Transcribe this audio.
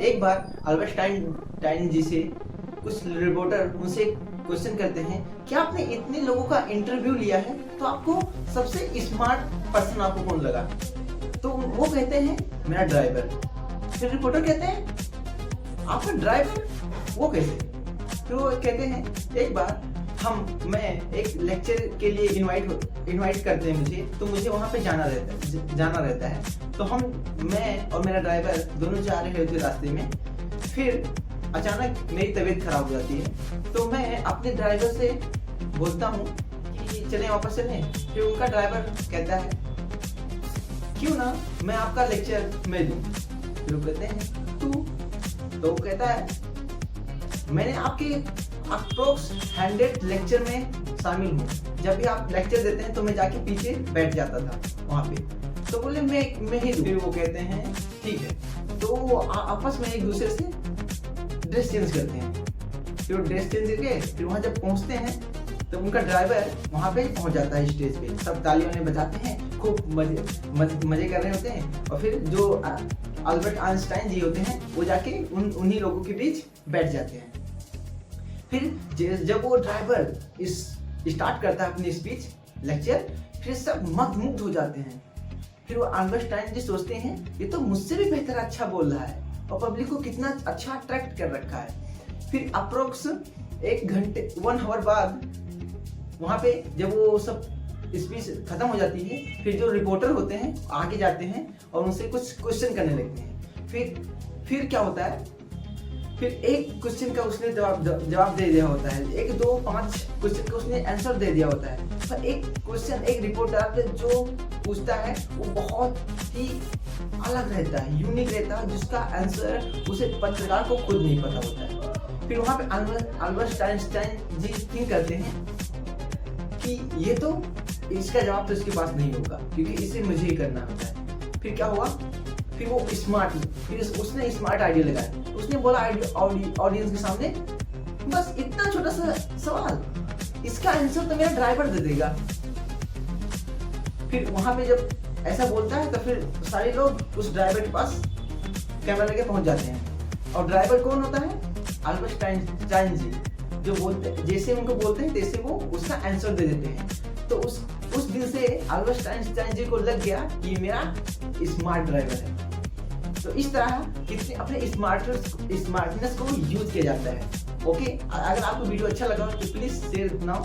एक बार Albert Einstein जी से कुछ रिपोर्टर उनसे क्वेश्चन करते हैं कि आपने इतने लोगों का इंटरव्यू लिया है तो आपको सबसे स्मार्ट पर्सन आपको कौन लगा? तो वो कहते हैं मेरा ड्राइवर। फिर रिपोर्टर कहते हैं आपका ड्राइवर, वो कैसे? फिर वो कहते हैं एक बार मैं एक लेक्चर के लिए इनवाइट करते हैं मुझे, तो मुझे वहाँ पे जाना रहता है। तो मैं और मेरा ड्राइवर दोनों जा रहे होते रास्ते में। फिर अचानक मेरी तबीयत खराब हो जाती है, तो मैं अपने ड्राइवर से बोलता हूँ कि चलें वापस चलें। फिर उनका ड्राइवर कहता है क्यों ना मैं आपका लेक्चर मैं दूँ। फिर वो कहते हैं तू? तो वो कहता है मैंने आपके अप्रोक्स 100 लेक्चर में शामिल हूँ। जब भी आप लेक्चर देते हैं तो मैं जाके पीछे बैठ जाता था वहाँ पे। तो बोले मैं ही दूँ। फिर वो कहते हैं ठीक है। तो वो आपस में एक दूसरे से ड्रेस चेंज करते हैं। फिर वो ड्रेस चेंज करके फिर वहाँ जब पहुँचते हैं तो उनका ड्राइवर वहाँ पे पहुँच जाता है स्टेज पे। सब तालियों में बजाते हैं, खूब मजे कर रहे होते हैं। और फिर जो अल्बर्ट आइंस्टाइन जी होते हैं वो जाके उन्हीं लोगों के बीच बैठ जाते हैं। फिर जब वो ड्राइवर स्टार्ट करता है अपनी स्पीच लेक्चर, फिर सब मंत्रमुग्ध हो जाते हैं। फिर वो आइंस्टाइन जी सोचते हैं ये तो मुझसे भी बेहतर अच्छा बोल रहा है और पब्लिक को कितना अच्छा अट्रैक्ट कर रखा है। फिर अप्रोक्स 1 आवर बाद वहाँ पे जब वो सब स्पीच खत्म हो जाती है, फिर जो रिपोर्टर होते हैं आगे जाते हैं और उनसे कुछ क्वेश्चन करने लगते हैं। फिर क्या होता है, फिर एक क्वेश्चन का उसने जवाब दे दिया होता है, 1 2 5 क्वेश्चन का उसने आंसर दे दिया होता है। पर एक क्वेश्चन एक रिपोर्टर जो पूछता है वो बहुत ही अलग रहता है, यूनिक रहता है, जिसका आंसर उसे पत्रकार को खुद नहीं पता होता है। फिर वहाँ पे अल्बर्ट आइंस्टाइन जी थिंक करते हैं कि ये तो इसका जवाब तो इसके पास नहीं होगा क्योंकि इसे मुझे ही करना होता है। फिर क्या हुआ, फिर वो उसने स्मार्ट आइडिया लगाया। उसने बोला ऑडियंस के सामने बस इतना छोटा सा सवाल, इसका आंसर तो मेरा ड्राइवर दे देगा। फिर वहां पे जब ऐसा बोलता है तो फिर सारे लोग उस ड्राइवर के पास कैमरा लेके पहुंच जाते हैं। और ड्राइवर कौन होता है? अल्बर्ट आइंस्टाइन जी। जो बोलते जैसे उनको बोलते हैं तैसे वो उसका आंसर दे देते हैं। तो उस दिन से अल्बर्ट आइंस्टाइन जी को लग गया कि मेरा स्मार्ट ड्राइवर है। तो इस तरह कितने अपने स्मार्टनेस को यूज किया जाता है। ओके, अगर आपको वीडियो अच्छा लगा तो प्लीज शेयर नाउ।